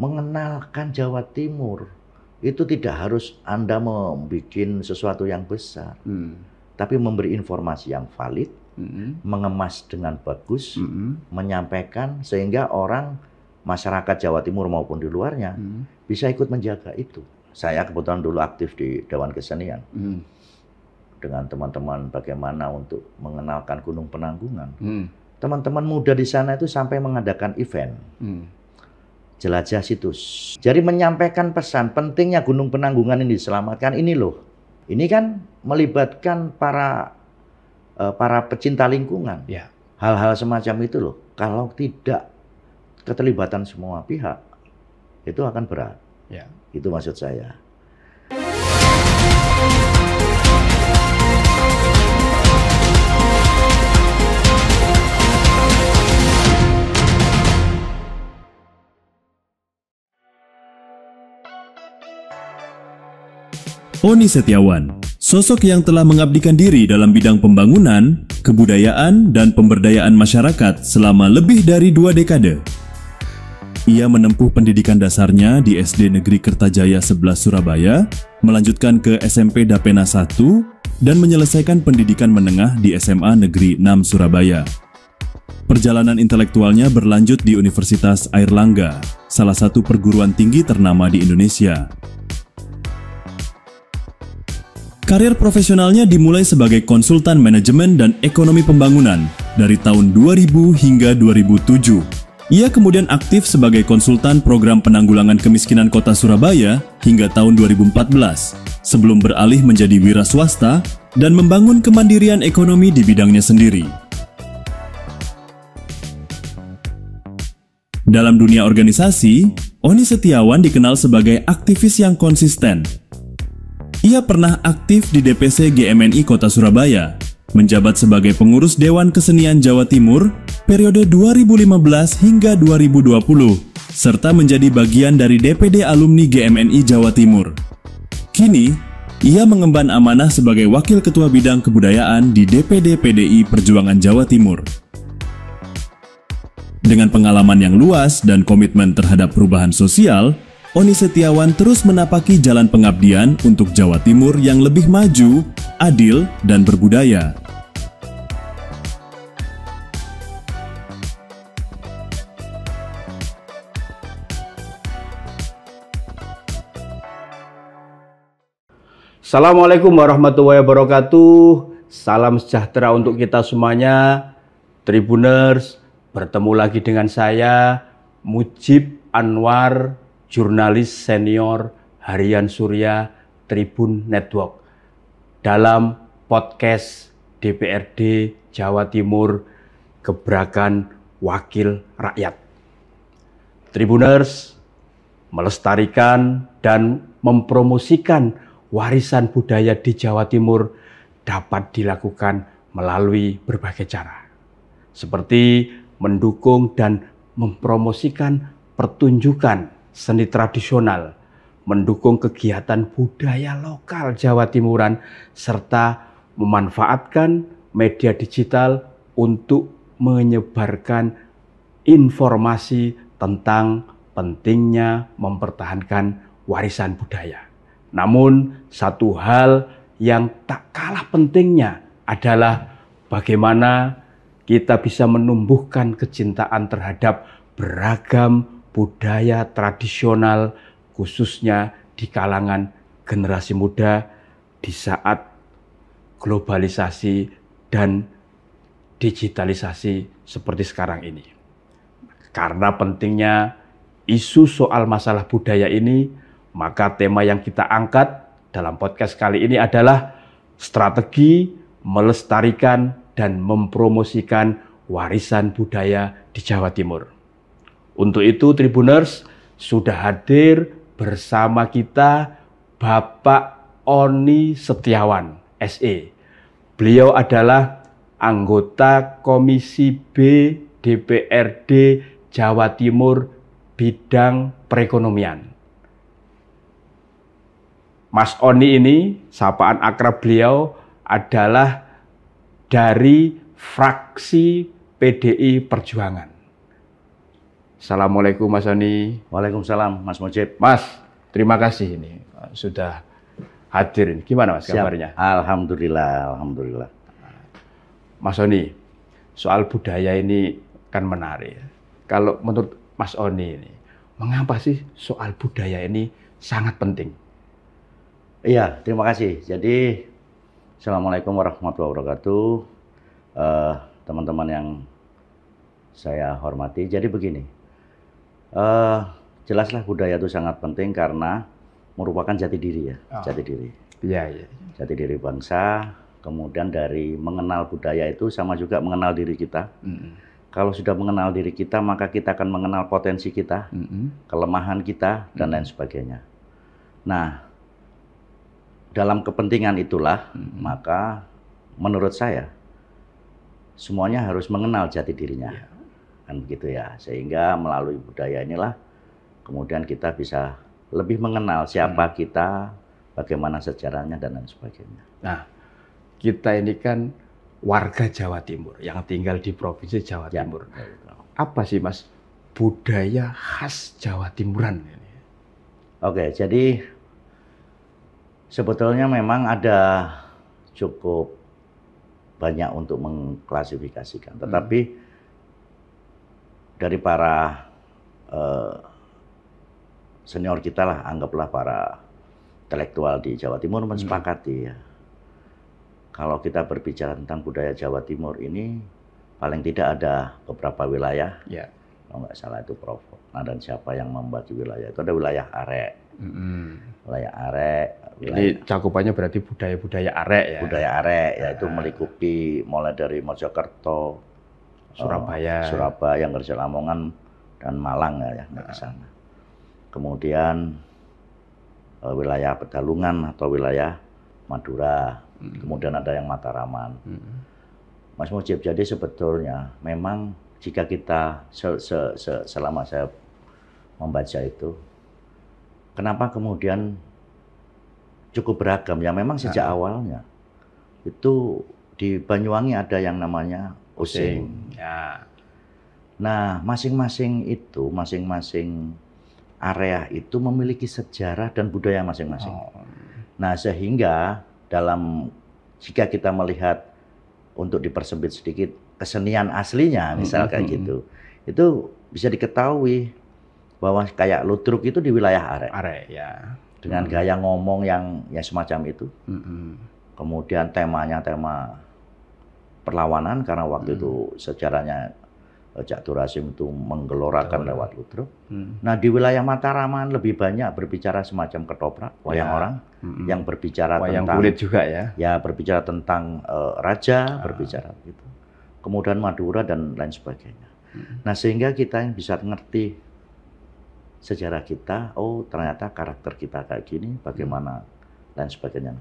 mengenalkan Jawa Timur. Itu tidak harus Anda membuat sesuatu yang besar, tapi memberi informasi yang valid, mengemas dengan bagus, menyampaikan sehingga orang masyarakat Jawa Timur maupun di luarnya bisa ikut menjaga itu. Saya kebetulan dulu aktif di Dewan Kesenian dengan teman-teman bagaimana untuk mengenalkan Gunung Penanggungan. Teman-teman muda di sana itu sampai mengadakan event jelajah situs. Jadi menyampaikan pesan pentingnya Gunung Penanggungan ini diselamatkan ini loh. Ini kan melibatkan para pecinta lingkungan. Hal-hal semacam itu loh. Kalau tidak keterlibatan semua pihak, itu akan berat. Itu maksud saya. Oni Setiawan, sosok yang telah mengabdikan diri dalam bidang pembangunan, kebudayaan, dan pemberdayaan masyarakat selama lebih dari 2 dekade. Ia menempuh pendidikan dasarnya di SD Negeri Kertajaya 11 Surabaya, melanjutkan ke SMP Dapena 1, dan menyelesaikan pendidikan menengah di SMA Negeri 6 Surabaya. Perjalanan intelektualnya berlanjut di Universitas Airlangga, salah satu perguruan tinggi ternama di Indonesia. Karir profesionalnya dimulai sebagai konsultan manajemen dan ekonomi pembangunan dari tahun 2000 hingga 2007. Ia kemudian aktif sebagai konsultan program penanggulangan kemiskinan Kota Surabaya hingga tahun 2014, sebelum beralih menjadi wira swasta dan membangun kemandirian ekonomi di bidangnya sendiri. Dalam dunia organisasi, Oni Setiawan dikenal sebagai aktivis yang konsisten. Ia pernah aktif di DPC GMNI Kota Surabaya, menjabat sebagai pengurus Dewan Kesenian Jawa Timur periode 2015 hingga 2020, serta menjadi bagian dari DPD Alumni GMNI Jawa Timur. Kini, ia mengemban amanah sebagai Wakil Ketua Bidang Kebudayaan di DPD PDI Perjuangan Jawa Timur. Dengan pengalaman yang luas dan komitmen terhadap perubahan sosial, Oni Setiawan terus menapaki jalan pengabdian untuk Jawa Timur yang lebih maju, adil, dan berbudaya. Assalamualaikum warahmatullahi wabarakatuh. Salam sejahtera untuk kita semuanya. Tribuners, bertemu lagi dengan saya, Mujib Anwar, jurnalis senior Harian Surya Tribun Network, dalam podcast DPRD Jawa Timur Gebrakan Wakil Rakyat. Tribuners, melestarikan dan mempromosikan warisan budaya di Jawa Timur dapat dilakukan melalui berbagai cara, seperti mendukung dan mempromosikan pertunjukan seni tradisional, mendukung kegiatan budaya lokal Jawa Timuran, serta memanfaatkan media digital untuk menyebarkan informasi tentang pentingnya mempertahankan warisan budaya. Namun, satu hal yang tak kalah pentingnya adalah bagaimana kita bisa menumbuhkan kecintaan terhadap beragam budaya tradisional, khususnya di kalangan generasi muda di saat globalisasi dan digitalisasi seperti sekarang ini. Karena pentingnya isu soal masalah budaya ini, maka tema yang kita angkat dalam podcast kali ini adalah strategi melestarikan dan mempromosikan warisan budaya di Jawa Timur. Untuk itu, Tribuners, sudah hadir bersama kita Bapak Oni Setiawan, SE. Beliau adalah anggota Komisi B DPRD Jawa Timur bidang perekonomian. Mas Oni ini, sapaan akrab beliau adalah dari fraksi PDI Perjuangan. Assalamualaikum Mas Sony. Waalaikumsalam Mas Mujib. Mas, terima kasih ini sudah hadir ini. Gimana Mas kabarnya? Alhamdulillah, alhamdulillah. Mas Sony, soal budaya ini kan menarik. Kalau menurut Mas Oni ini, mengapa sih soal budaya ini sangat penting? Iya, terima kasih. Jadi, Assalamualaikum warahmatullahi wabarakatuh. Teman-teman yang saya hormati. Jadi begini, jelaslah budaya itu sangat penting karena merupakan jati diri ya, jati diri. Iya, iya. Jati diri bangsa. Kemudian dari mengenal budaya itu sama juga mengenal diri kita. Kalau sudah mengenal diri kita, maka kita akan mengenal potensi kita, kelemahan kita, dan lain sebagainya. Nah, dalam kepentingan itulah, maka menurut saya semuanya harus mengenal jati dirinya, kan begitu ya. Sehingga melalui budaya inilah kemudian kita bisa lebih mengenal siapa kita, bagaimana sejarahnya dan lain sebagainya. Nah, kita ini kan warga Jawa Timur yang tinggal di provinsi Jawa Timur. Apa sih Mas budaya khas Jawa Timuran ini? Oke, jadi sebetulnya memang ada cukup banyak untuk mengklasifikasikan, tetapi dari para senior kita lah, anggaplah para intelektual di Jawa Timur mensepakati ya, kalau kita berbicara tentang budaya Jawa Timur ini, paling tidak ada beberapa wilayah, kalau nggak salah itu Prof. Nah, dan siapa yang membagi wilayah itu, ada wilayah Arek, wilayah Arek. Jadi cakupannya berarti budaya-budaya Arek ya? Budaya Arek, yaitu melingkupi mulai dari Mojokerto, Surabaya, Ngerja Lamongan, dan Malang ya, ke sana. Kemudian wilayah Pedalungan atau wilayah Madura, kemudian ada yang Mataraman. Mas Mujib, jadi sebetulnya memang jika kita selama saya membaca itu, kenapa kemudian cukup beragam ya, memang sejak awalnya itu di Banyuwangi ada yang namanya Osing. Ya. Nah, masing-masing area itu memiliki sejarah dan budaya masing-masing. Nah, sehingga jika kita melihat untuk dipersempit sedikit kesenian aslinya, misal kayak gitu, itu bisa diketahui bahwa kayak ludruk itu di wilayah Arek. Arek ya. Dengan gaya ngomong yang semacam itu. Kemudian temanya tema perlawanan karena waktu itu sejarahnya Cak Durasim itu menggelorakan lewat ludruk. Nah, di wilayah Mataraman lebih banyak berbicara semacam ketoprak, wayang orang, yang berbicara wayang tentang kulit juga ya. Ya, berbicara tentang raja, berbicara gitu. Kemudian Madura dan lain sebagainya. Nah, sehingga kita bisa ngerti sejarah kita, oh ternyata karakter kita kayak gini, bagaimana dan sebagainya.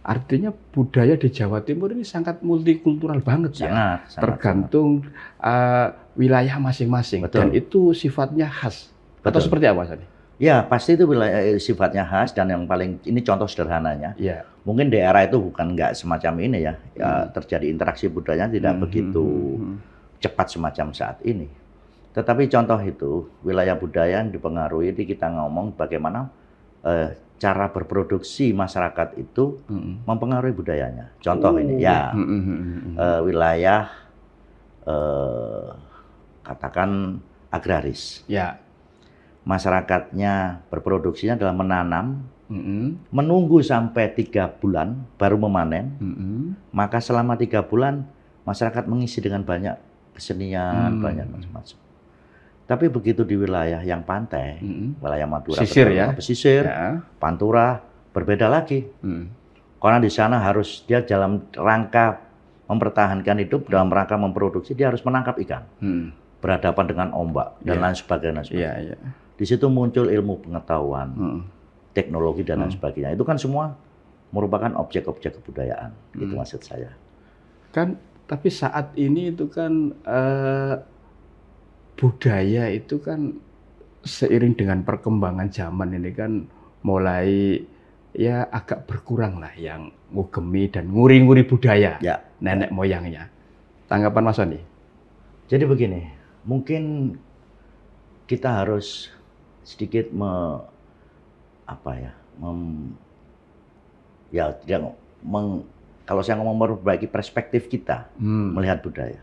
Artinya budaya di Jawa Timur ini sangat multikultural banget ya. Tergantung wilayah masing-masing dan itu sifatnya khas. Atau seperti apa tadi? Ya, pasti itu wilayah sifatnya khas dan yang paling ini contoh sederhananya. Ya. Mungkin daerah itu bukan nggak semacam ini ya, terjadi interaksi budaya tidak begitu cepat semacam saat ini. Tetapi contoh itu, wilayah budaya yang dipengaruhi, kita ngomong bagaimana cara berproduksi masyarakat itu mempengaruhi budayanya. Contoh ini, ya, wilayah katakan agraris. Ya. Masyarakatnya berproduksinya adalah menanam, menunggu sampai 3 bulan baru memanen, maka selama 3 bulan masyarakat mengisi dengan banyak kesenian, banyak macam-macam. Tapi begitu di wilayah yang pantai, wilayah Madura, pesisir, Pantura, berbeda lagi. Karena di sana harus dia dalam rangka mempertahankan hidup, dalam rangka memproduksi, dia harus menangkap ikan, berhadapan dengan ombak dan lain sebagainya. Di situ muncul ilmu pengetahuan, teknologi dan lain sebagainya. Itu kan semua merupakan objek-objek kebudayaan. Itu maksud saya. Kan, tapi saat ini itu kan budaya itu kan seiring dengan perkembangan zaman ini kan mulai ya agak berkurang lah yang ngugemi dan nguri-nguri budaya nenek moyangnya. Tanggapan Mas Sony? Jadi begini, mungkin kita harus sedikit kalau saya ngomong memperbaiki perspektif kita melihat budaya.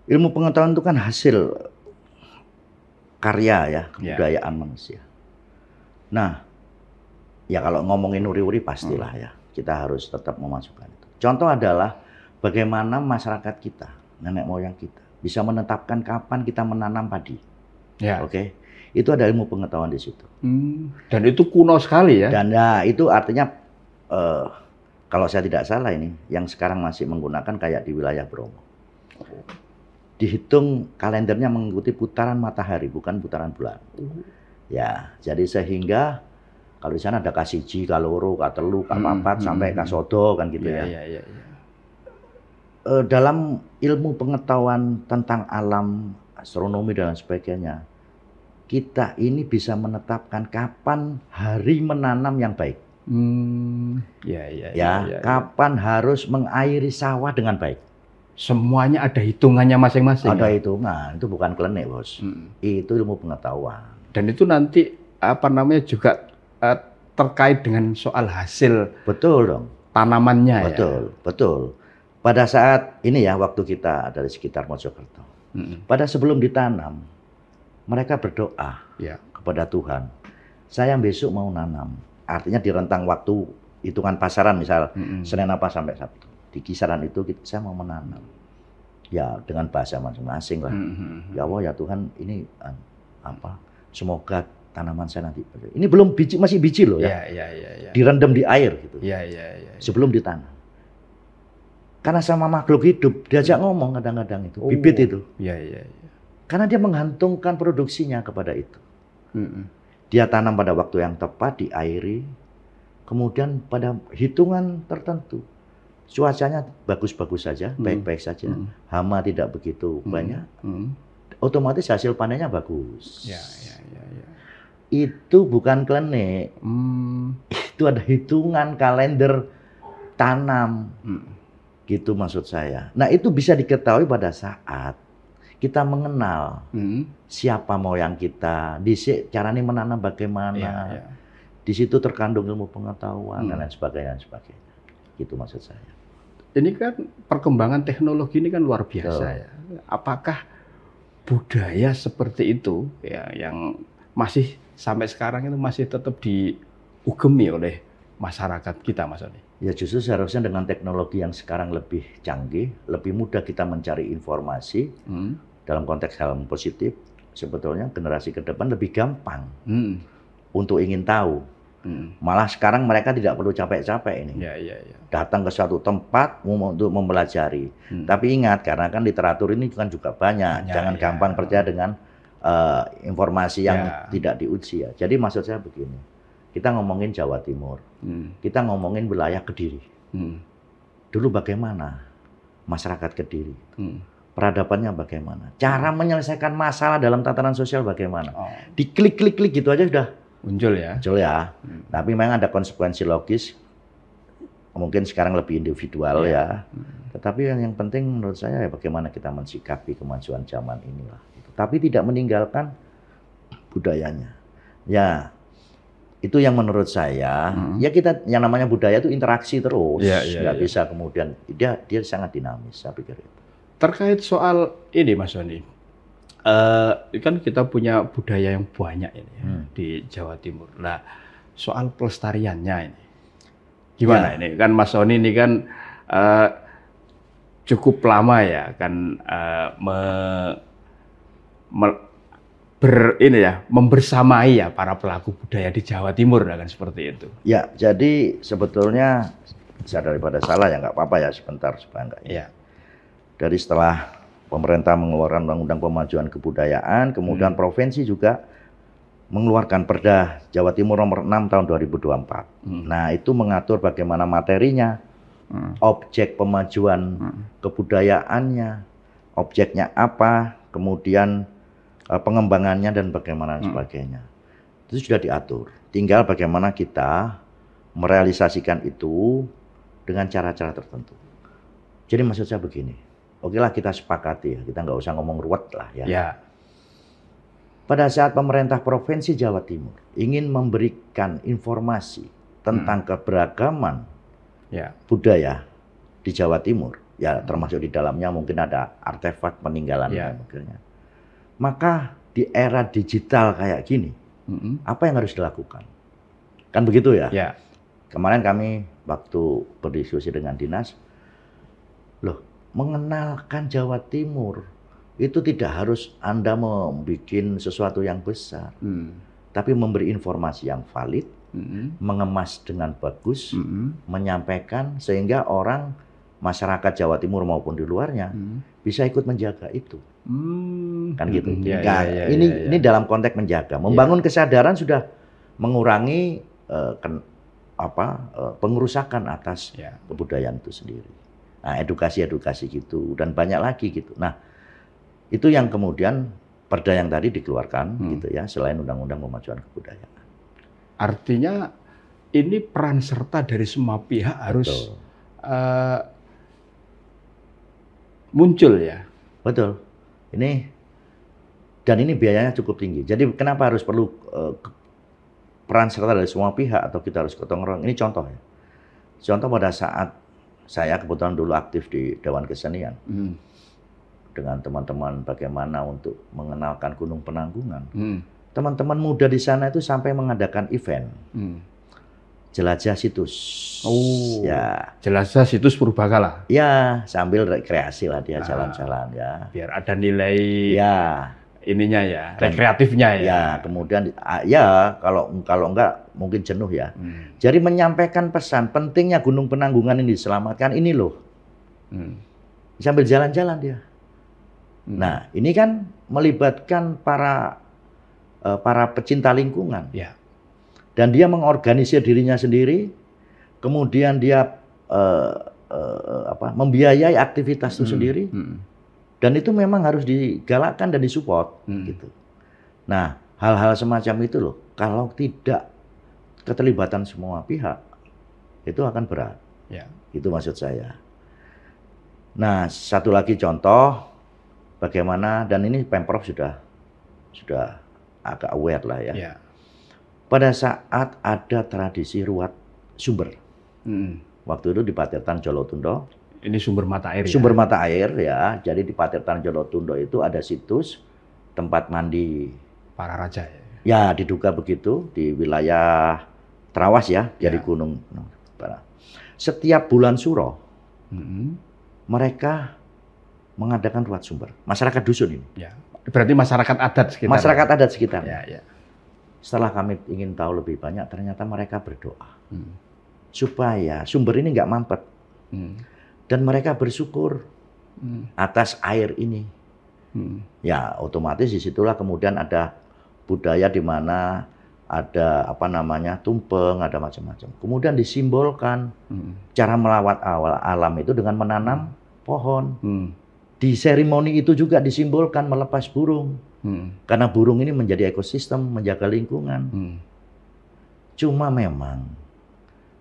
Ilmu pengetahuan itu kan hasil karya ya, kebudayaan manusia. Nah, ya kalau ngomongin uri-uri pastilah ya, kita harus tetap memasukkan itu. Contoh adalah bagaimana masyarakat kita, nenek moyang kita, bisa menetapkan kapan kita menanam padi. Ya. Oke, itu ada ilmu pengetahuan di situ. Dan itu kuno sekali ya. Dan ya, itu artinya kalau saya tidak salah ini, yang sekarang masih menggunakan kayak di wilayah Bromo. Dihitung kalendernya mengikuti putaran matahari, bukan putaran bulan. Ya, jadi sehingga kalau di sana ada kasiji, kaloro, katelu, kapapat, sampai kasodo kan gitu ya. Dalam ilmu pengetahuan tentang alam, astronomi dan sebagainya, kita ini bisa menetapkan kapan hari menanam yang baik. Kapan harus mengairi sawah dengan baik. Semuanya ada hitungannya masing-masing. Ada hitungan, itu bukan klenik, Bos. Itu ilmu pengetahuan. Dan itu nanti juga terkait dengan soal hasil. Betul dong. Tanamannya. Betul. Pada saat ini ya, waktu kita dari sekitar Mojokerto. Pada sebelum ditanam, mereka berdoa kepada Tuhan. Saya besok mau nanam. Artinya di rentang waktu hitungan pasaran, misal Senin apa sampai Sabtu. Di kisaran itu saya mau menanam. Ya dengan bahasa masing-masing lah. Ya Allah ya Tuhan, ini semoga tanaman saya nanti. Ini belum biji, masih biji loh ya. Direndam di air gitu. Sebelum ditanam. Karena sama makhluk hidup diajak ngomong kadang-kadang itu, bibit itu. Karena dia menggantungkan produksinya kepada itu. Dia tanam pada waktu yang tepat, diairi. Kemudian pada hitungan tertentu, cuacanya bagus-bagus saja, baik-baik saja. Hama tidak begitu banyak. Otomatis hasil panennya bagus. Itu bukan klenik. Itu ada hitungan kalender tanam. Gitu maksud saya. Nah, itu bisa diketahui pada saat kita mengenal siapa moyang kita, caranya menanam bagaimana. Di situ terkandung ilmu pengetahuan dan lain sebagainya. Gitu maksud saya. Ini kan perkembangan teknologi ini kan luar biasa ya. Apakah budaya seperti itu ya yang masih sampai sekarang itu masih tetap diugemi oleh masyarakat kita, Mas Oni? Ya justru seharusnya dengan teknologi yang sekarang lebih canggih, lebih mudah kita mencari informasi dalam konteks hal positif. Sebetulnya generasi ke depan lebih gampang untuk ingin tahu. Malah sekarang mereka tidak perlu capek-capek ini. Datang ke suatu tempat untuk mempelajari. Tapi ingat, karena kan literatur ini kan juga banyak. Jangan gampang percaya dengan informasi yang tidak diuji ya. Jadi maksud saya begini, kita ngomongin Jawa Timur, kita ngomongin wilayah Kediri. Dulu bagaimana masyarakat Kediri? Peradabannya bagaimana? Cara menyelesaikan masalah dalam tatanan sosial bagaimana? Diklik-klik gitu aja sudah muncul ya. Tapi memang ada konsekuensi logis. Mungkin sekarang lebih individual ya. Tetapi yang penting menurut saya ya bagaimana kita mensikapi kemajuan zaman inilah. Tapi tidak meninggalkan budayanya. Ya, itu yang menurut saya. Ya kita yang namanya budaya itu interaksi terus. Nggak bisa kemudian dia sangat dinamis. Saya pikir itu. Terkait soal ini, Mas Oni. Kan kita punya budaya yang banyak ini ya, di Jawa Timur. Nah, soal pelestariannya ini gimana ini? Kan Mas Oni ini kan cukup lama ya kan membersamai ya para pelaku budaya di Jawa Timur kan seperti itu. Ya, jadi sebetulnya saya daripada salah ya nggak apa-apa ya sebentar supaya nggak. Dari setelah pemerintah mengeluarkan Undang-Undang Pemajuan Kebudayaan, kemudian provinsi juga mengeluarkan Perda Jawa Timur nomor 6 tahun 2024. Nah, itu mengatur bagaimana materinya, objek pemajuan kebudayaannya, objeknya apa, kemudian pengembangannya dan bagaimana sebagainya. Itu sudah diatur. Tinggal bagaimana kita merealisasikan itu dengan cara-cara tertentu. Jadi maksud saya begini. Oke lah kita sepakati ya, kita nggak usah ngomong ruwet lah ya. Pada saat pemerintah Provinsi Jawa Timur ingin memberikan informasi tentang keberagaman budaya di Jawa Timur, ya termasuk di dalamnya mungkin ada artefak peninggalan, maka di era digital kayak gini, apa yang harus dilakukan? Kan begitu ya? Kemarin kami waktu berdiskusi dengan dinas, loh, mengenalkan Jawa Timur itu tidak harus Anda membuat sesuatu yang besar, tapi memberi informasi yang valid, mengemas dengan bagus, menyampaikan sehingga orang masyarakat Jawa Timur maupun di luarnya bisa ikut menjaga itu, kan gitu. Ini dalam konteks menjaga, membangun kesadaran sudah mengurangi pengerusakan atas kebudayaan itu sendiri. Nah, edukasi gitu dan banyak lagi gitu. Nah, itu yang kemudian perda yang tadi dikeluarkan gitu ya, selain Undang-Undang Pemajuan Kebudayaan. Artinya ini peran serta dari semua pihak harus muncul ya. Betul. Dan ini biayanya cukup tinggi. Jadi kenapa harus perlu peran serta dari semua pihak atau kita harus gotong royong? Ini contoh ya. Contoh pada saat saya kebetulan dulu aktif di Dewan Kesenian. Dengan teman-teman bagaimana untuk mengenalkan Gunung Penanggungan. Teman-teman muda di sana itu sampai mengadakan event. Jelajah situs. Ya. Jelajah situs Purbakala. Ya, sambil rekreasi lah dia jalan-jalan ya. Biar ada nilai ininya ya, rekreatifnya ya. Ya, kemudian ya kalau enggak mungkin jenuh ya. Jadi menyampaikan pesan pentingnya Gunung Penanggungan ini diselamatkan ini loh. Sambil jalan-jalan dia. Nah, ini kan melibatkan para pecinta lingkungan. Dan dia mengorganisir dirinya sendiri, kemudian dia membiayai aktivitas itu sendiri. Dan itu memang harus digalakkan dan disupport gitu. Nah, hal-hal semacam itu loh, kalau tidak keterlibatan semua pihak, itu akan berat. Itu maksud saya. Nah, satu lagi contoh bagaimana, dan ini Pemprov sudah agak aware lah ya. Pada saat ada tradisi ruat sumber, waktu itu di Patirtan Jolotundo. Ini sumber mata air. Sumber mata air ya. Jadi di Patirtan Jolotundo itu ada situs tempat mandi para raja. Ya, diduga begitu di wilayah Trawas ya, dari Gunung. Setiap bulan Suro, mereka mengadakan ruat sumber. Masyarakat dusun ini. Berarti masyarakat adat sekitar. Masyarakat adat sekitar. Setelah kami ingin tahu lebih banyak, ternyata mereka berdoa supaya sumber ini nggak mampet. Dan mereka bersyukur atas air ini. Ya, otomatis disitulah kemudian ada budaya di mana ada tumpeng, ada macam-macam. Kemudian disimbolkan cara melawat alam itu dengan menanam pohon. Di seremoni itu juga disimbolkan melepas burung. Karena burung ini menjadi ekosistem, menjaga lingkungan. Cuma memang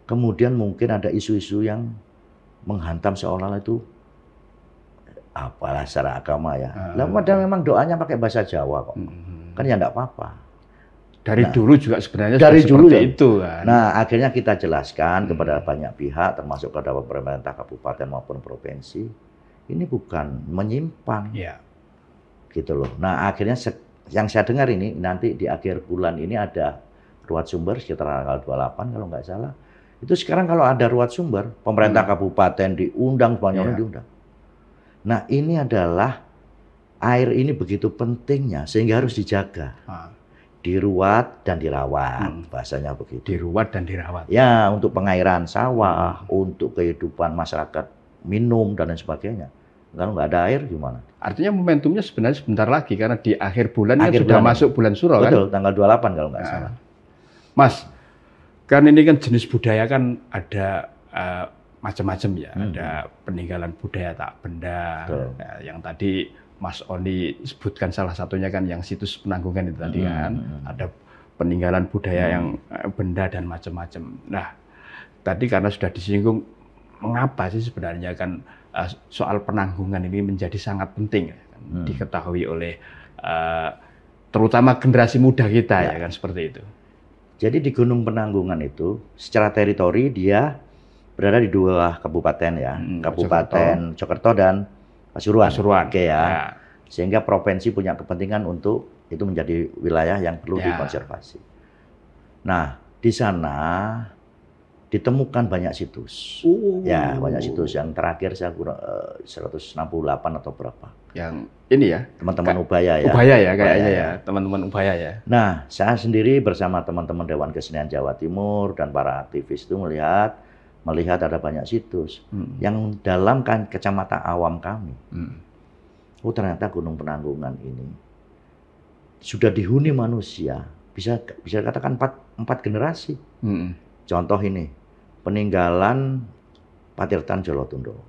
kemudian mungkin ada isu-isu yang menghantam seolah-olah itu apalah secara agama ya. Padahal memang doanya pakai bahasa Jawa kok. Kan ya enggak apa-apa. Dari dulu juga sebenarnya dari dulu seperti itu kan. Nah, akhirnya kita jelaskan kepada banyak pihak termasuk kepada pemerintah kabupaten maupun provinsi, ini bukan menyimpang. Gitu loh. Nah, akhirnya yang saya dengar ini nanti di akhir bulan ini ada ruat sumber sekitar tanggal 28 kalau nggak salah. Itu sekarang kalau ada ruat sumber, pemerintah kabupaten diundang, banyak orang diundang. Nah, ini adalah air ini begitu pentingnya sehingga harus dijaga. Diruat dan dirawat, bahasanya begitu. Diruat dan dirawat. Ya, untuk pengairan sawah, untuk kehidupan masyarakat minum dan lain sebagainya. Kalau nggak ada air gimana? Artinya momentumnya sebenarnya sebentar lagi karena di akhir bulan kan sudah masuk bulan Suro kan? Betul, tanggal 28 kalau nggak salah. Mas, kan ini kan jenis budaya kan ada macam-macam ya. Ada peninggalan budaya tak benda. Nah, yang tadi Mas Oni sebutkan salah satunya kan yang situs Penanggungan itu tadi kan. Ada peninggalan budaya yang benda dan macam-macam. Nah, tadi karena sudah disinggung, mengapa sih sebenarnya kan soal penanggungan ini menjadi sangat penting diketahui oleh terutama generasi muda kita ya kan seperti itu. Jadi di Gunung Penanggungan itu secara teritori dia berada di 2 kabupaten ya, Kabupaten Mojokerto dan Pasuruan. Oke ya. Sehingga provinsi punya kepentingan untuk itu menjadi wilayah yang perlu dikonservasi. Nah, di sana ditemukan banyak situs. Ya, banyak situs. Yang terakhir saya 168 atau berapa. Yang ini ya, teman-teman Ubaya ya. Ubaya ya kayaknya ya, teman-teman Ubaya ya. Nah, saya sendiri bersama teman-teman Dewan Kesenian Jawa Timur dan para aktivis itu melihat ada banyak situs yang dalam kacamata awam kami. Oh, ternyata Gunung Penanggungan ini sudah dihuni manusia, bisa katakan 4 generasi. Contoh ini, peninggalan Patirtan Jolotundo.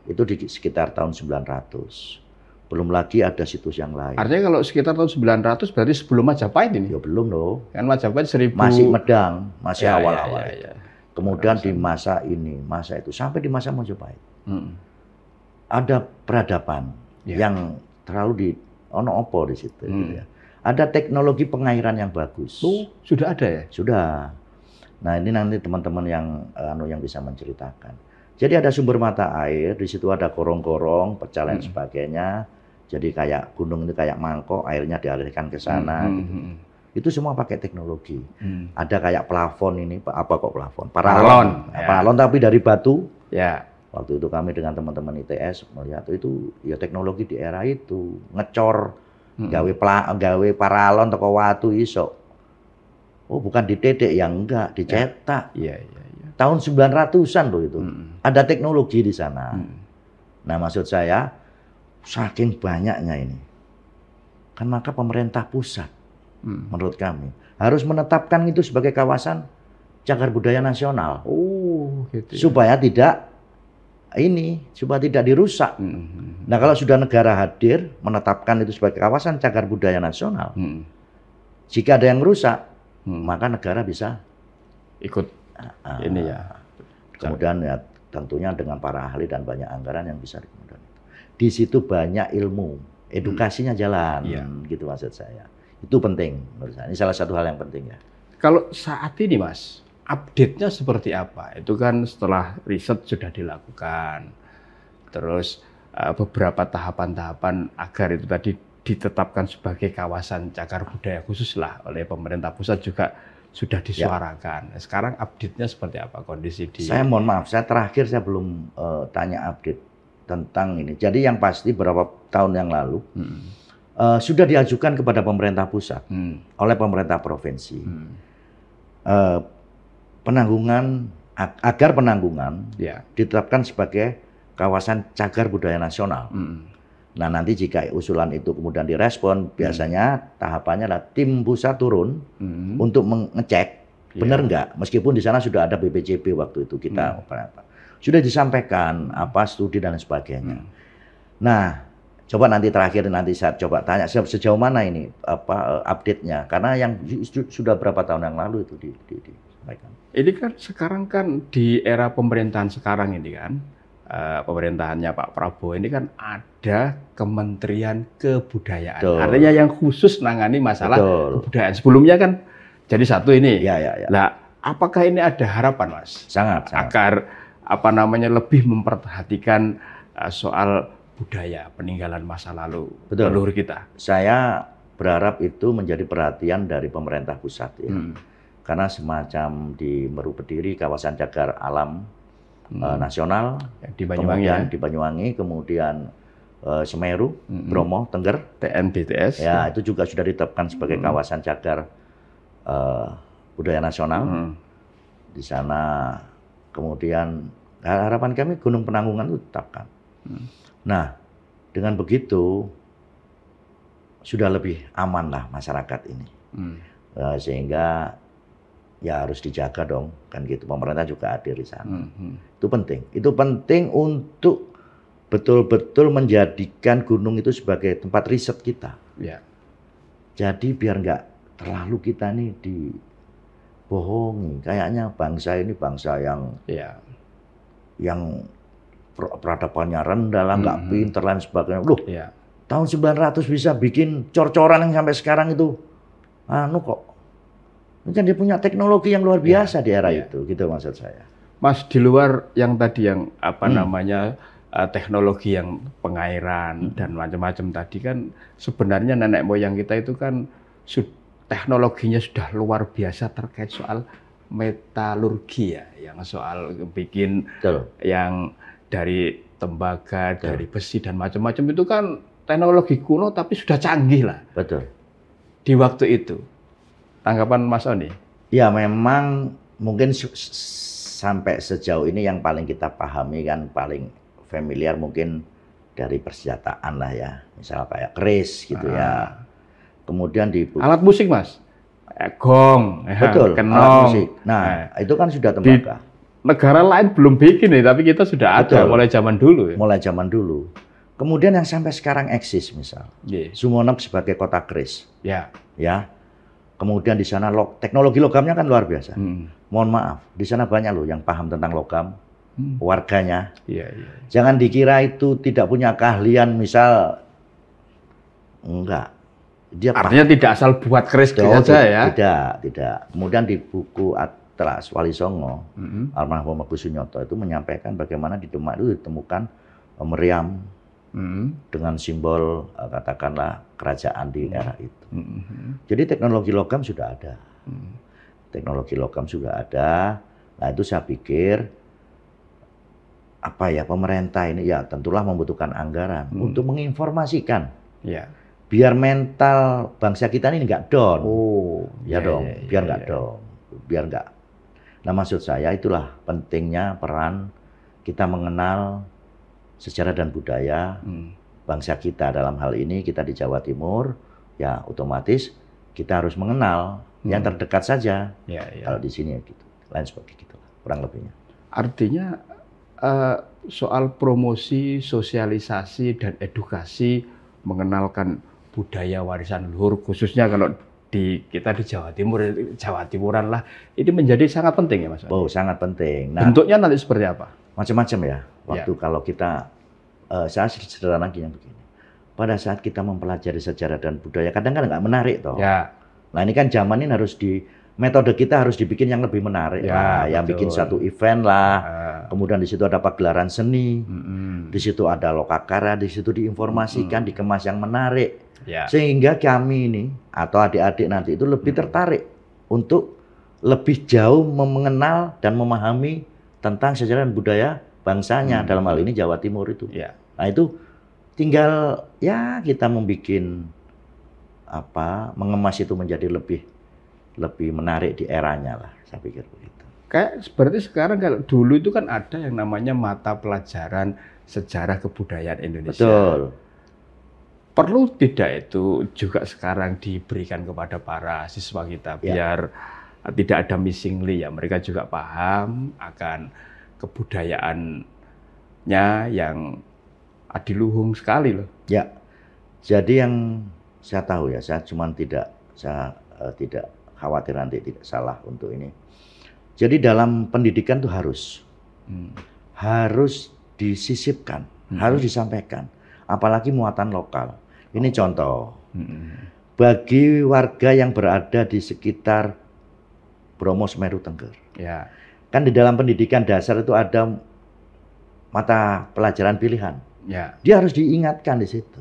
Itu di sekitar tahun 900. Belum lagi ada situs yang lain. Artinya kalau sekitar tahun 900 berarti sebelum Majapahit ini? Ya belum loh. Kan Majapahit 1000. Masih Medang, masih awal-awal. Kemudian di masa itu, sampai di masa Majapahit. Ada peradaban yang terlalu di ono-opo di situ. Gitu ya. Ada teknologi pengairan yang bagus. Oh, sudah ada ya? Sudah. Nah ini nanti teman-teman yang bisa menceritakan. Jadi ada sumber mata air, di situ ada korong-korong, pecah dan sebagainya. Jadi kayak gunung itu kayak mangkok, airnya dialirkan ke sana. Gitu. Itu semua pakai teknologi. Ada kayak plafon ini, apa kok plafon? Paralon. Paralon tapi dari batu. Ya. Waktu itu kami dengan teman-teman ITS melihat itu ya teknologi di era itu ngecor, gawe paralon toko watu iso. Oh bukan ditetek ya enggak, dicetak. Iya. Tahun 900-an loh itu. Ada teknologi di sana. Nah maksud saya saking banyaknya ini, kan maka pemerintah pusat menurut kami harus menetapkan itu sebagai kawasan cagar budaya nasional. Oh, gitu ya. Supaya tidak dirusak. Nah kalau sudah negara hadir menetapkan itu sebagai kawasan cagar budaya nasional, jika ada yang rusak, maka negara bisa ikut ini ya. Kemudian ya tentunya dengan para ahli dan banyak anggaran yang bisa kemudian. Di situ banyak ilmu, edukasinya jalan, gitu maksud saya. Itu penting menurut saya. Ini salah satu hal yang penting ya. Kalau saat ini Mas, update-nya seperti apa? Itu kan setelah riset sudah dilakukan. Terus beberapa tahapan-tahapan agar itu tadi ditetapkan sebagai kawasan cagar budaya khusus lah oleh pemerintah pusat juga sudah disuarakan. Sekarang update-nya seperti apa kondisi di? Saya mohon maaf, saya belum tanya update tentang ini. Jadi yang pasti beberapa tahun yang lalu sudah diajukan kepada pemerintah pusat oleh pemerintah provinsi agar Penanggungan ditetapkan sebagai kawasan cagar budaya nasional. Nah nanti jika usulan itu kemudian direspon, biasanya tahapannya adalah tim pusat turun untuk mengecek benar nggak, meskipun di sana sudah ada BPJB waktu itu kita sudah disampaikan apa studi dan sebagainya. Nah coba nanti terakhir saya coba tanya sejauh mana ini update-nya, karena yang sudah berapa tahun yang lalu itu disampaikan. Ini kan sekarang kan di era pemerintahan sekarang ini kan. Pemerintahannya Pak Prabowo ini kan ada Kementerian Kebudayaan. Betul. Artinya yang khusus nangani masalah kebudayaan. Sebelumnya kan jadi satu ini. Ya. Nah, apakah ini ada harapan, Mas? Sangat. Agar lebih memperhatikan soal budaya, peninggalan masa lalu leluhur kita. Saya berharap itu menjadi perhatian dari pemerintah pusat ya. Karena semacam di Meru Bediri kawasan cagar alam nasional di Banyuwangi, kemudian Semeru, Bromo, Tengger, TNBTS. Ya, itu juga sudah ditetapkan sebagai kawasan cagar budaya nasional. Di sana kemudian harapan kami Gunung Penanggungan itu ditetapkan. Nah, dengan begitu sudah lebih aman lah masyarakat ini. Sehingga ya harus dijaga dong, kan gitu. Pemerintah juga hadir di sana. Itu penting untuk betul-betul menjadikan gunung itu sebagai tempat riset kita. Ya. Jadi biar nggak terlalu kita nih dibohongi. Kayaknya bangsa ini bangsa yang peradabannya rendah lah, nggak pinter dan sebagainya. Loh, tahun 900 bisa bikin cor-coran yang sampai sekarang itu, kok. Ini kan dia punya teknologi yang luar biasa di era itu, gitu maksud saya. Mas, di luar yang tadi yang namanya teknologi yang pengairan dan macam-macam tadi kan sebenarnya nenek moyang kita itu kan teknologinya sudah luar biasa terkait soal metalurgi ya, yang soal bikin yang dari tembaga, dari besi dan macam-macam itu kan teknologi kuno tapi sudah canggih lah. Betul. Di waktu itu. Tanggapan Mas Oni? Ya memang mungkin sampai sejauh ini yang paling kita pahami kan paling familiar mungkin dari persenjataan lah ya. Misal kayak keris gitu ya. Kemudian di alat musik Mas? Gong, betul, kenong. Alat musik. Nah, itu kan sudah tembaga. Negara lain belum bikin nih, tapi kita sudah ada mulai zaman dulu. Ya? Mulai zaman dulu. Kemudian yang sampai sekarang eksis misal, Sumeneb sebagai kota keris. Ya. Kemudian di sana teknologi logamnya kan luar biasa. Mohon maaf, di sana banyak loh yang paham tentang logam, warganya. Jangan dikira itu tidak punya keahlian, misal enggak. Dia artinya tidak asal buat keris aja ya? Tidak. Kemudian di buku Atlas Wali Songo, almarhum Agus Sunyoto itu menyampaikan bagaimana di Demak itu ditemukan meriam dengan simbol katakanlah kerajaan di era itu. Jadi teknologi logam sudah ada. Teknologi logam sudah ada. Nah itu saya pikir pemerintah ini ya tentulah membutuhkan anggaran untuk menginformasikan. Biar mental bangsa kita ini nggak down. Biar nggak down. Biar nggak. Nah maksud saya itulah pentingnya peran kita mengenal sejarah dan budaya bangsa kita. Dalam hal ini kita di Jawa Timur, ya otomatis kita harus mengenal yang terdekat saja. Kalau di sini gitu, lain seperti gitu, kurang lebihnya. Artinya soal promosi, sosialisasi dan edukasi mengenalkan budaya warisan luhur, khususnya kalau kita di Jawa Timur, Jawa Timuran lah, ini menjadi sangat penting ya Mas? Sangat penting. Nah, bentuknya nanti seperti apa? Macam-macam ya. Waktu kalau kita, saya sederhana gini begini. Pada saat kita mempelajari sejarah dan budaya, kadang-kadang nggak menarik toh. Nah ini kan zaman ini harus metode kita harus dibikin yang lebih menarik lah. Yang bikin satu event lah. Kemudian di situ ada pagelaran seni. Di situ ada lokakara, di situ diinformasikan, dikemas yang menarik. Sehingga kami ini atau adik-adik nanti itu lebih tertarik untuk lebih jauh mengenal dan memahami tentang sejarah dan budaya bangsanya, dalam hal ini Jawa Timur itu. Nah itu tinggal ya kita membuat mengemas itu menjadi lebih menarik di eranya lah, saya pikir begitu. Kayak seperti sekarang kalau dulu itu kan ada yang namanya mata pelajaran sejarah kebudayaan Indonesia. Betul. Perlu tidak itu juga sekarang diberikan kepada para siswa kita biar tidak ada missing link ya, mereka juga paham akan kebudayaannya yang adiluhung sekali loh. Ya, jadi yang saya tahu ya, saya tidak khawatir nanti tidak salah untuk ini. Jadi dalam pendidikan itu harus disisipkan, harus disampaikan, apalagi muatan lokal. Ini contoh, bagi warga yang berada di sekitar Bromo, Semeru, Tengger. Kan di dalam pendidikan dasar itu ada mata pelajaran pilihan. Dia harus diingatkan di situ.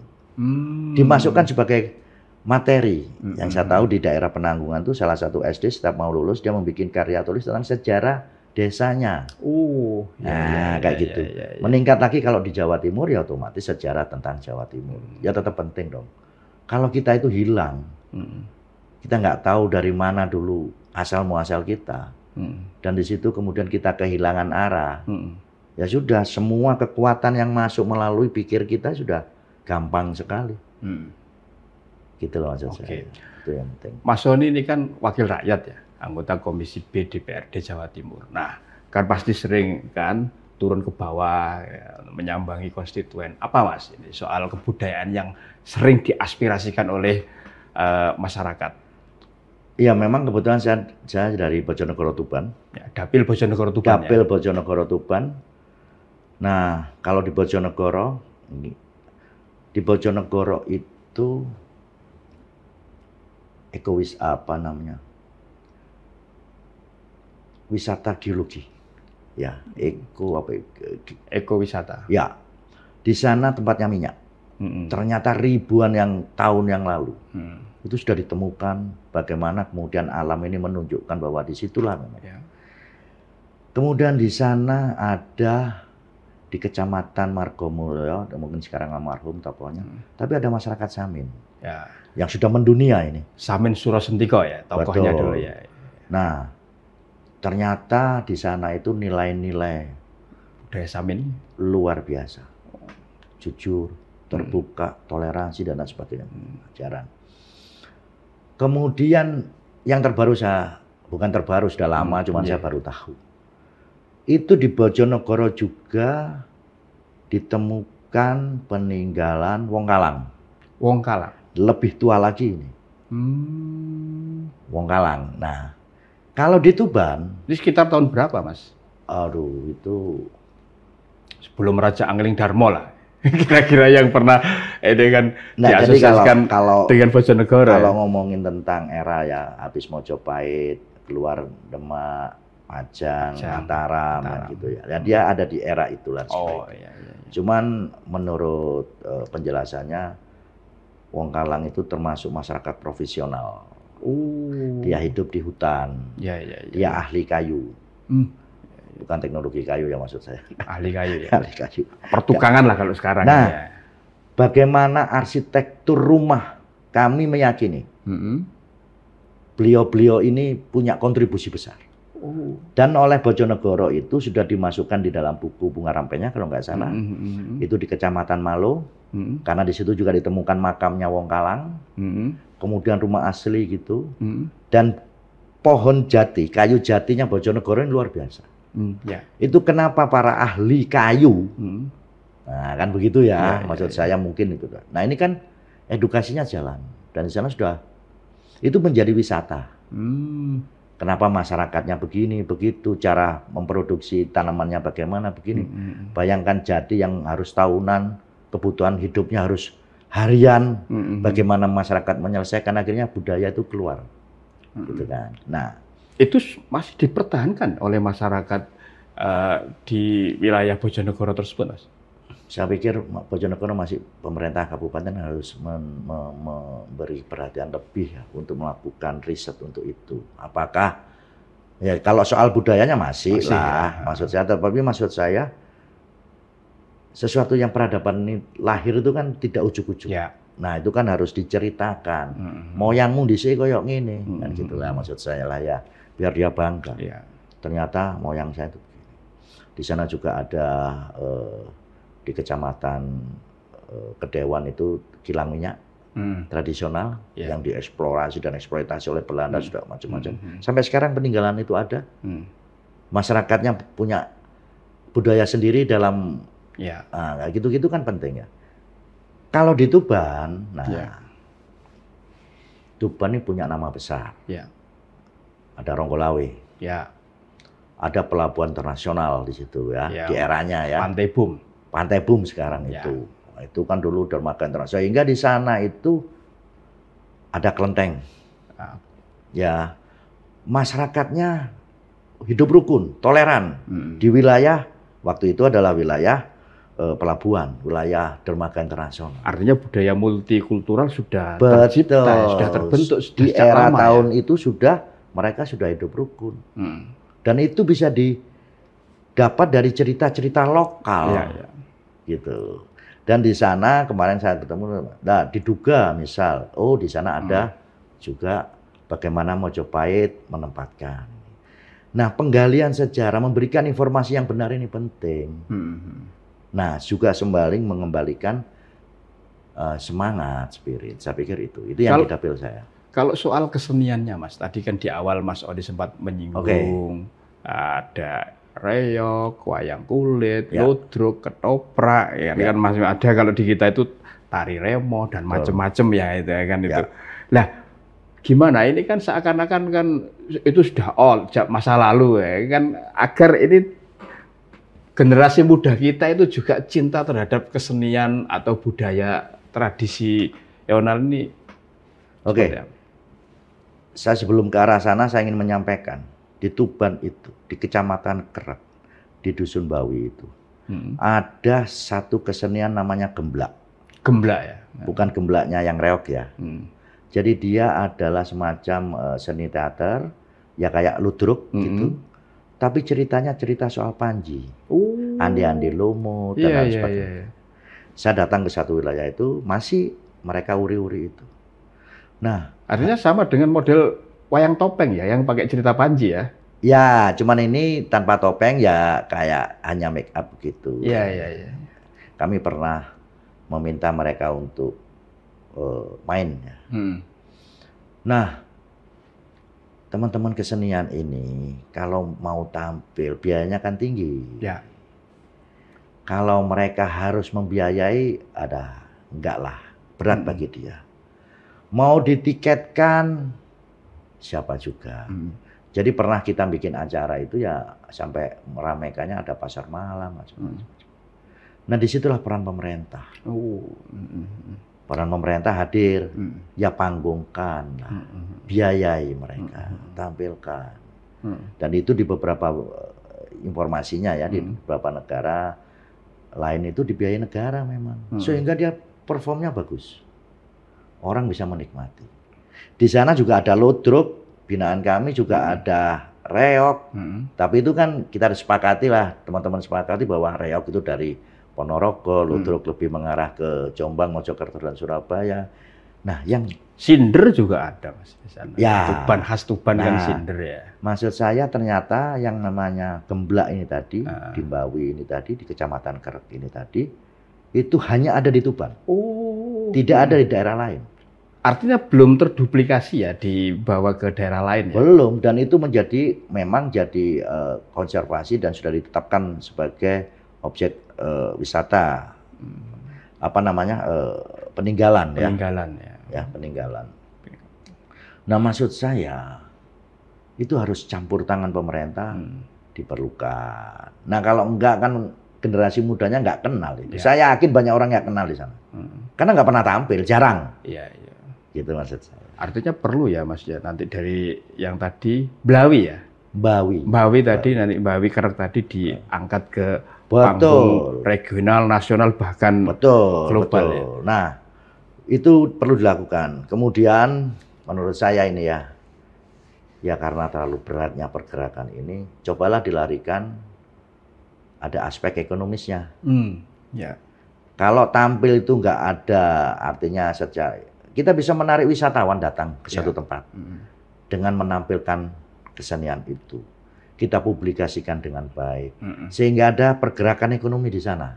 Dimasukkan sebagai materi. Yang saya tahu di daerah Penanggungan itu salah satu SD setiap mau lulus dia membuat karya tulis tentang sejarah desanya. Kayak gitu. Meningkat lagi kalau di Jawa Timur ya otomatis sejarah tentang Jawa Timur. Ya tetap penting dong. Kalau kita itu hilang, kita nggak tahu dari mana dulu asal muasal kita. Dan di situ kemudian kita kehilangan arah. Ya sudah, semua kekuatan yang masuk melalui pikir kita sudah gampang sekali. Gitu loh maksud saya. Itu yang penting. Mas Soni ini kan wakil rakyat ya, anggota Komisi B DPRD Jawa Timur. Nah, kan pasti sering kan turun ke bawah, ya, menyambangi konstituen. Apa Mas ini soal kebudayaan yang sering diaspirasikan oleh masyarakat? Iya, memang kebetulan saya dari Bojonegoro Tuban. Dapil Bojonegoro Tuban. Dapil Bojonegoro Tuban. Nah, kalau di Bojonegoro ini Di Bojonegoro itu wisata geologi. Ya, ekowisata. Ya. Di sana tempatnya minyak. Ternyata ribuan tahun yang lalu. Itu sudah ditemukan bagaimana kemudian alam ini menunjukkan bahwa di situlah memang. Ya. Kemudian di sana ada di Kecamatan Margomulyo, mungkin sekarang almarhum tokohnya, tapi ada masyarakat Samin. Ya. Yang sudah mendunia ini. Samin Surasentiko ya, tokohnya dulu ya. Nah, ternyata di sana itu nilai-nilai budaya Samin luar biasa. Jujur, terbuka, toleransi dan lain sebagainya. Ajaran. Kemudian yang terbaru bukan terbaru, sudah lama, cuma saya baru tahu. Itu di Bojonegoro juga ditemukan peninggalan Wong Kalang. Wong Kalang? Lebih tua lagi ini. Wong Kalang. Nah, kalau di Tuban... Ini sekitar tahun berapa, Mas? Aduh, itu... Sebelum Raja Angling Darmo lah. Kira-kira yang pernah kan diasosiasikan dengan Bojonegoro. Kalau ngomongin tentang era ya, habis Mojopahit, keluar Demak, Majang, Mataram, gitu ya. Dan dia ada di era itulah. Iya. Cuman menurut penjelasannya, Wong Kalang itu termasuk masyarakat profesional. Dia hidup di hutan. Dia ahli kayu. Bukan teknologi kayu ya maksud saya. Ahli kayu ya. Ahli kayu. Pertukangan lah kalau sekarang. Nah, bagaimana arsitektur rumah kami meyakini beliau-beliau ini punya kontribusi besar. Dan oleh Bojonegoro itu sudah dimasukkan di dalam buku Bunga Rampenya kalau nggak salah. Itu di Kecamatan Malo. Karena di situ juga ditemukan makamnya Wong Kalang. Kemudian rumah asli gitu. Dan pohon jati, kayu jatinya Bojonegoro ini luar biasa. Itu kenapa para ahli kayu, nah kan begitu ya, maksud saya mungkin itu. Nah ini kan edukasinya jalan, dan di sana sudah, itu menjadi wisata. Kenapa masyarakatnya begini, begitu, cara memproduksi tanamannya bagaimana, begini. Bayangkan jati yang harus tahunan, kebutuhan hidupnya harus harian, bagaimana masyarakat menyelesaikan, akhirnya budaya itu keluar. Gitu kan. Nah, itu masih dipertahankan oleh masyarakat di wilayah Bojonegoro tersebut, Mas? Saya pikir Bojonegoro masih pemerintah kabupaten harus memberi perhatian lebih ya, untuk melakukan riset untuk itu. Apakah ya kalau soal budayanya masih lah, maksud saya, tapi maksud saya sesuatu yang peradaban ini lahir itu kan tidak ujuk-ujuk. Nah itu kan harus diceritakan. Moyangmu dhisik koyo ngene, kan gitulah maksud saya lah ya. Biar dia bangga. Ternyata moyang saya itu begini. Di sana juga ada di Kecamatan Kedewan itu kilang minyak tradisional yang dieksplorasi dan eksploitasi oleh Belanda, sudah macam-macam. Sampai sekarang peninggalan itu ada. Masyarakatnya punya budaya sendiri dalam gitu-gitu kan penting ya. Kalau di Tuban, Tuban ini punya nama besar. Ada Ronggolawe, ada pelabuhan internasional di situ ya, di eranya ya. Pantai Bum sekarang itu. Nah, itu kan dulu dermaga internasional. Sehingga di sana itu ada kelenteng. Ya, masyarakatnya hidup rukun, toleran. Di wilayah waktu itu adalah wilayah pelabuhan, wilayah dermaga internasional. Artinya budaya multikultural sudah tercipta, sudah terbentuk di era tahun itu mereka sudah hidup rukun. Dan itu bisa didapat dari cerita-cerita lokal. Gitu. Dan di sana kemarin saya ketemu, diduga misal, di sana ada juga bagaimana Mojopahit menempatkan. Nah, penggalian sejarah memberikan informasi yang benar ini penting. Nah, juga sembaling mengembalikan semangat, spirit. Saya pikir itu yang didapil saya. Kalau soal keseniannya, Mas, tadi kan di awal Mas Odi sempat menyinggung ada reog, wayang kulit, ludruk, ketoprak, kan masih ada kalau di kita itu tari remo dan macam-macam ya itu kan itu. Nah, gimana ini kan seakan-akan kan itu sudah masa lalu ya kan, agar ini generasi muda kita itu juga cinta terhadap kesenian atau budaya tradisi Yonal ini. Oke. Saya sebelum ke arah sana, saya ingin menyampaikan di Tuban itu, di Kecamatan Kerek, di Dusun Bawi itu, ada satu kesenian namanya gemblak. Gemblak ya? Bukan gemblaknya yang reog ya. Jadi dia adalah semacam seni teater, ya kayak ludruk gitu. Tapi ceritanya cerita soal Panji. Andi-andi lumut dan lain sebagainya. Saya datang ke satu wilayah itu, masih mereka uri-uri itu. Nah, artinya sama dengan model wayang topeng ya, yang pakai cerita Panji ya? Ya, cuman ini tanpa topeng ya kayak hanya make up gitu. Iya. Kami pernah meminta mereka untuk main. Ya. Nah, teman-teman kesenian ini kalau mau tampil biayanya kan tinggi. Ya. Kalau mereka harus membiayai, enggak lah, berat bagi dia. Mau ditiketkan siapa juga. Jadi pernah kita bikin acara itu ya sampai meramaikannya ada pasar malam macam-macam. Nah disitulah peran pemerintah. Peran pemerintah hadir, ya panggungkan, biayai mereka, tampilkan. Dan itu di beberapa informasinya ya di beberapa negara lain itu dibiayai negara memang, sehingga dia performnya bagus. Orang bisa menikmati. Di sana juga ada ludruk, binaan kami juga ada reog. Tapi itu kan kita sepakati lah, teman-teman sepakati bahwa reog itu dari Ponorogo, ludruk lebih mengarah ke Jombang, Mojokerto dan Surabaya. Nah, yang sinder juga ada Mas di sana. Ya. Tuban khas Tuban kan sinder ya. Maksud saya ternyata yang namanya gemblak ini tadi, di Bawi ini tadi, di Kecamatan Kerek ini tadi, itu hanya ada di Tuban. Tidak ada di daerah lain. Artinya belum terduplikasi ya dibawa ke daerah lain ya? Belum, dan itu memang jadi konservasi dan sudah ditetapkan sebagai objek wisata. Peninggalan ya. Peninggalan ya. Ya, peninggalan. Nah, maksud saya itu harus campur tangan pemerintah diperlukan. Nah, kalau enggak kan generasi mudanya nggak kenal itu. Ya. Saya yakin banyak orang nggak kenal di sana. Karena nggak pernah tampil, jarang. Iya. Gitu maksud saya. Artinya perlu ya Mas ya, nanti dari yang tadi Blawi ya? Bawi tadi, nanti Bawi Kerek tadi diangkat ke panggung regional, nasional, bahkan global. Ya? Nah, itu perlu dilakukan. Kemudian menurut saya ini ya karena terlalu beratnya pergerakan ini, cobalah dilarikan ada aspek ekonomisnya. Ya. Kalau tampil itu nggak ada artinya kita bisa menarik wisatawan datang ke satu tempat dengan menampilkan kesenian itu. Kita publikasikan dengan baik sehingga ada pergerakan ekonomi di sana.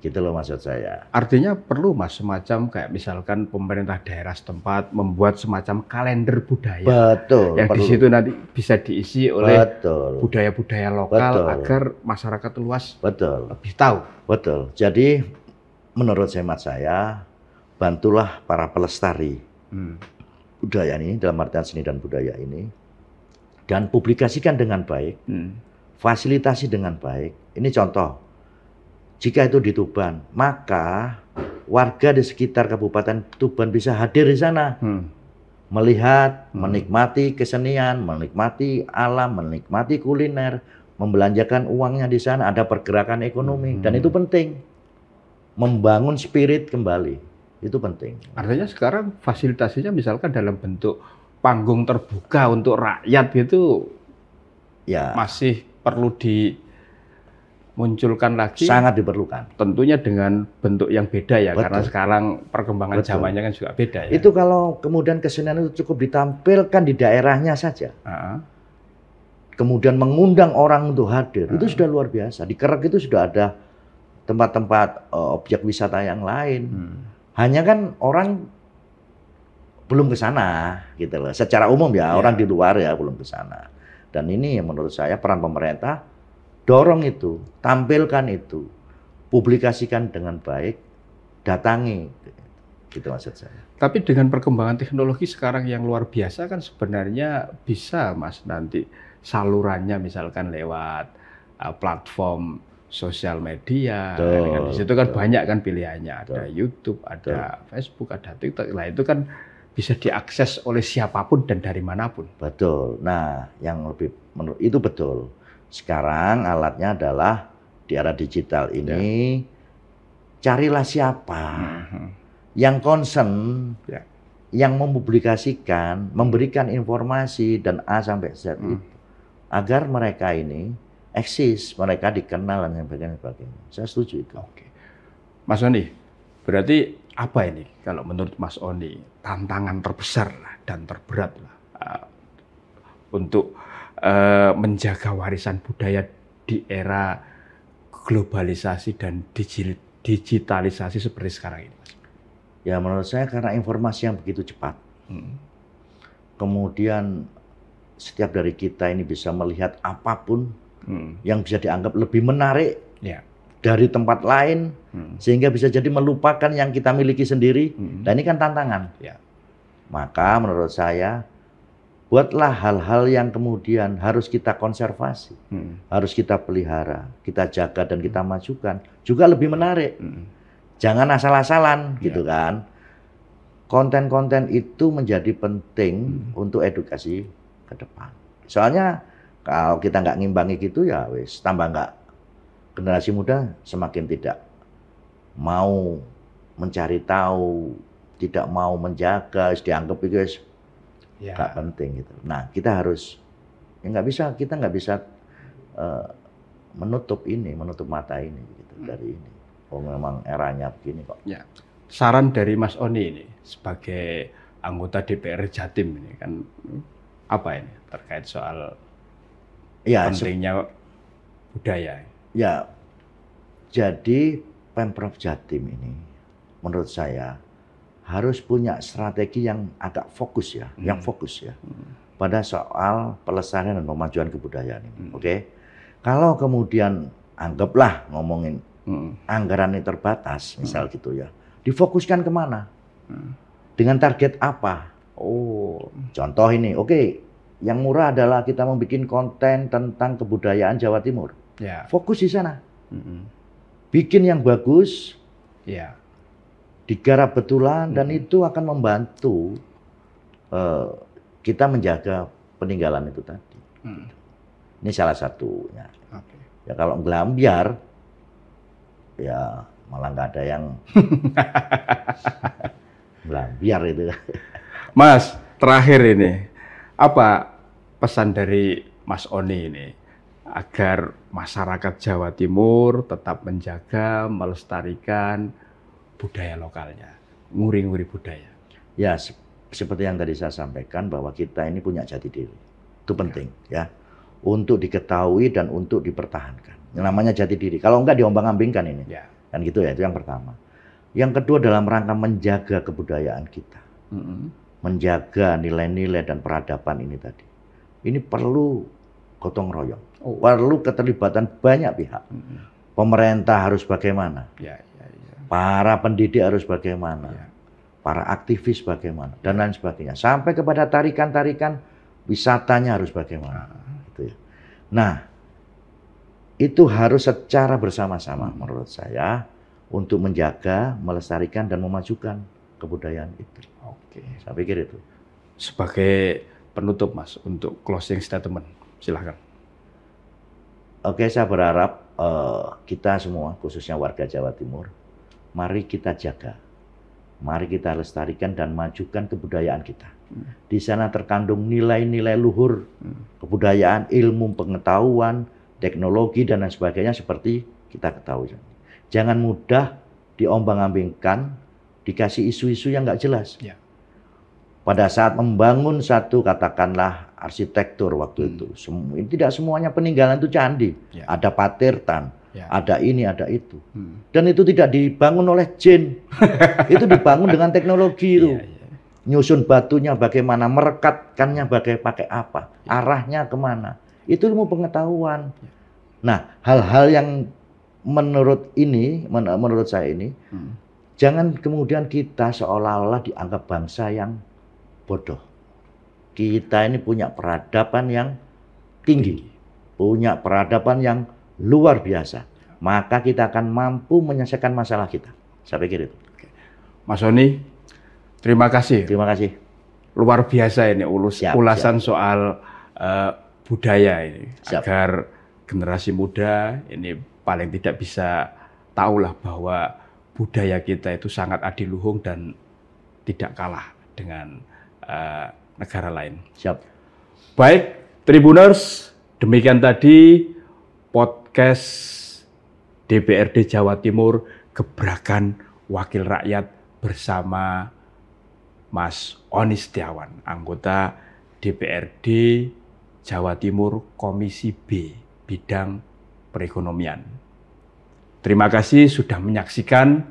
Gitu loh maksud saya. Artinya perlu Mas semacam kayak misalkan pemerintah daerah setempat membuat semacam kalender budaya. Betul. Yang di situ nanti bisa diisi oleh budaya-budaya lokal agar masyarakat luas lebih tahu. Betul. Jadi menurut hemat saya, bantulah para pelestari budaya ini dalam artian seni dan budaya ini dan publikasikan dengan baik, fasilitasi dengan baik. Ini contoh. Jika itu di Tuban, maka warga di sekitar Kabupaten Tuban bisa hadir di sana. Melihat, menikmati kesenian, menikmati alam, menikmati kuliner, membelanjakan uangnya di sana, ada pergerakan ekonomi. Dan itu penting. Membangun spirit kembali. Itu penting. Artinya sekarang fasilitasinya misalkan dalam bentuk panggung terbuka untuk rakyat gitu, ya masih perlu dimunculkan lagi. Sangat diperlukan. Tentunya dengan bentuk yang beda ya, karena sekarang perkembangan zamannya kan juga beda ya. Itu kalau kemudian kesenian itu cukup ditampilkan di daerahnya saja. Kemudian mengundang orang untuk hadir, itu sudah luar biasa. Di Kerek itu sudah ada tempat-tempat objek wisata yang lain. Hanya kan orang belum ke sana gitu loh. Secara umum ya, orang di luar ya belum ke sana. Dan ini menurut saya peran pemerintah dorong itu, tampilkan itu, publikasikan dengan baik, datangi. Gitu maksud saya. Tapi dengan perkembangan teknologi sekarang yang luar biasa kan sebenarnya bisa Mas nanti salurannya misalkan lewat platform sosial media. Betul, Kan di situ kan betul. banyak kan pilihannya, ada Betul. YouTube, ada Facebook, ada TikTok. Nah itu kan bisa diakses oleh siapapun dan dari manapun. Betul. Nah, yang lebih menurut itu betul. Sekarang alatnya adalah di era digital ini, carilah siapa yang concern, yang mempublikasikan, memberikan informasi dan A sampai Z itu, agar mereka ini eksis, mereka dikenal dan sebagainya. Saya setuju itu. Oke. Mas Oni, berarti apa ini kalau menurut Mas Oni tantangan terbesar dan terberat untuk menjaga warisan budaya di era globalisasi dan digitalisasi seperti sekarang ini, Mas? Ya menurut saya karena informasi yang begitu cepat. Kemudian setiap dari kita ini bisa melihat apapun yang bisa dianggap lebih menarik dari tempat lain, sehingga bisa jadi melupakan yang kita miliki sendiri. Dan ini kan tantangan. Maka menurut saya, buatlah hal-hal yang kemudian harus kita konservasi, harus kita pelihara, kita jaga dan kita majukan, juga lebih menarik. Jangan asal-asalan gitu kan. Konten-konten itu menjadi penting untuk edukasi ke depan. Soalnya kalau kita nggak ngimbangi gitu ya wis tambah nggak, generasi muda semakin tidak mau mencari tahu, tidak mau menjaga, dianggap itu wis nggak penting gitu. Nah kita harus kita nggak bisa menutup mata ini gitu, dari ini. Oh memang eranya begini kok. Saran dari Mas Oni ini sebagai anggota DPR Jatim ini kan apa ini terkait soal pentingnya budaya? Ya, jadi Pemprov Jatim ini menurut saya harus punya strategi yang agak fokus pada soal pelestarian dan pemajuan kebudayaan ini. Oke. Kalau kemudian anggaplah ngomongin anggaran ini terbatas, misal gitu ya, difokuskan kemana? Dengan target apa? Contoh ini, yang murah adalah kita membuat konten tentang kebudayaan Jawa Timur. Fokus di sana. Bikin yang bagus, digarap betulan, dan itu akan membantu kita menjaga peninggalan itu tadi. Ini salah satunya. Ya kalau ngelambiar, ya malah nggak ada yang ngelambiar itu. Mas, terakhir ini, apa pesan dari Mas Oni ini agar masyarakat Jawa Timur tetap menjaga, melestarikan budaya lokalnya, nguri-nguri budaya? Ya, seperti yang tadi saya sampaikan bahwa kita ini punya jati diri. Itu penting ya. Untuk diketahui dan untuk dipertahankan. Yang namanya jati diri. Kalau enggak diombang-ambingkan ini. Kan gitu ya, itu yang pertama. Yang kedua dalam rangka menjaga kebudayaan kita. Menjaga nilai-nilai dan peradaban ini tadi. Ini perlu gotong royong. Perlu keterlibatan banyak pihak. Pemerintah harus bagaimana? Para pendidik harus bagaimana? Para aktivis bagaimana? Dan lain sebagainya. Sampai kepada tarikan-tarikan wisatanya harus bagaimana? Gitu ya. Nah, itu harus secara bersama-sama menurut saya untuk menjaga, melestarikan dan memajukan kebudayaan itu. Saya pikir itu. Sebagai penutup Mas, untuk closing statement, silahkan. Saya berharap kita semua, khususnya warga Jawa Timur, mari kita jaga, mari kita lestarikan dan majukan kebudayaan kita. Di sana terkandung nilai-nilai luhur kebudayaan, ilmu pengetahuan, teknologi dan lain sebagainya seperti kita ketahui. Jangan mudah diombang-ambingkan, dikasih isu-isu yang nggak jelas. Pada saat membangun satu katakanlah arsitektur waktu itu, tidak semuanya peninggalan itu candi. Ada patirtan, ada ini, ada itu. Dan itu tidak dibangun oleh jin. Itu dibangun dengan teknologi itu. Nyusun batunya bagaimana, merekatkannya pakai apa, arahnya kemana. Itu ilmu pengetahuan. Nah, hal-hal yang menurut saya ini, jangan kemudian kita seolah-olah dianggap bangsa yang bodoh. Kita ini punya peradaban yang tinggi, punya peradaban yang luar biasa. maka kita akan mampu menyelesaikan masalah kita. Saya pikir itu. Mas Sony, terima kasih. Terima kasih. Luar biasa ini ulasan soal budaya ini. Agar generasi muda ini paling tidak bisa tahulah bahwa budaya kita itu sangat adiluhung dan tidak kalah dengan negara lain. Siap. Baik, Tribuners, demikian tadi podcast DPRD Jawa Timur Gebrakan Wakil Rakyat bersama Mas Oni Setiawan, anggota DPRD Jawa Timur Komisi B, Bidang Perekonomian. Terima kasih sudah menyaksikan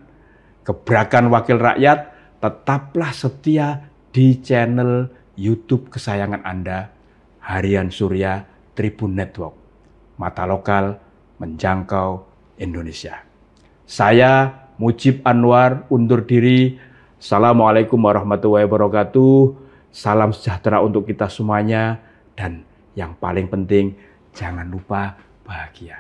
Gebrakan Wakil Rakyat. Tetaplah setia di channel YouTube kesayangan Anda, Harian Surya Tribun Network. Mata lokal menjangkau Indonesia. Saya Mujib Anwar undur diri. Assalamualaikum warahmatullahi wabarakatuh. Salam sejahtera untuk kita semuanya. Dan yang paling penting, jangan lupa bahagia.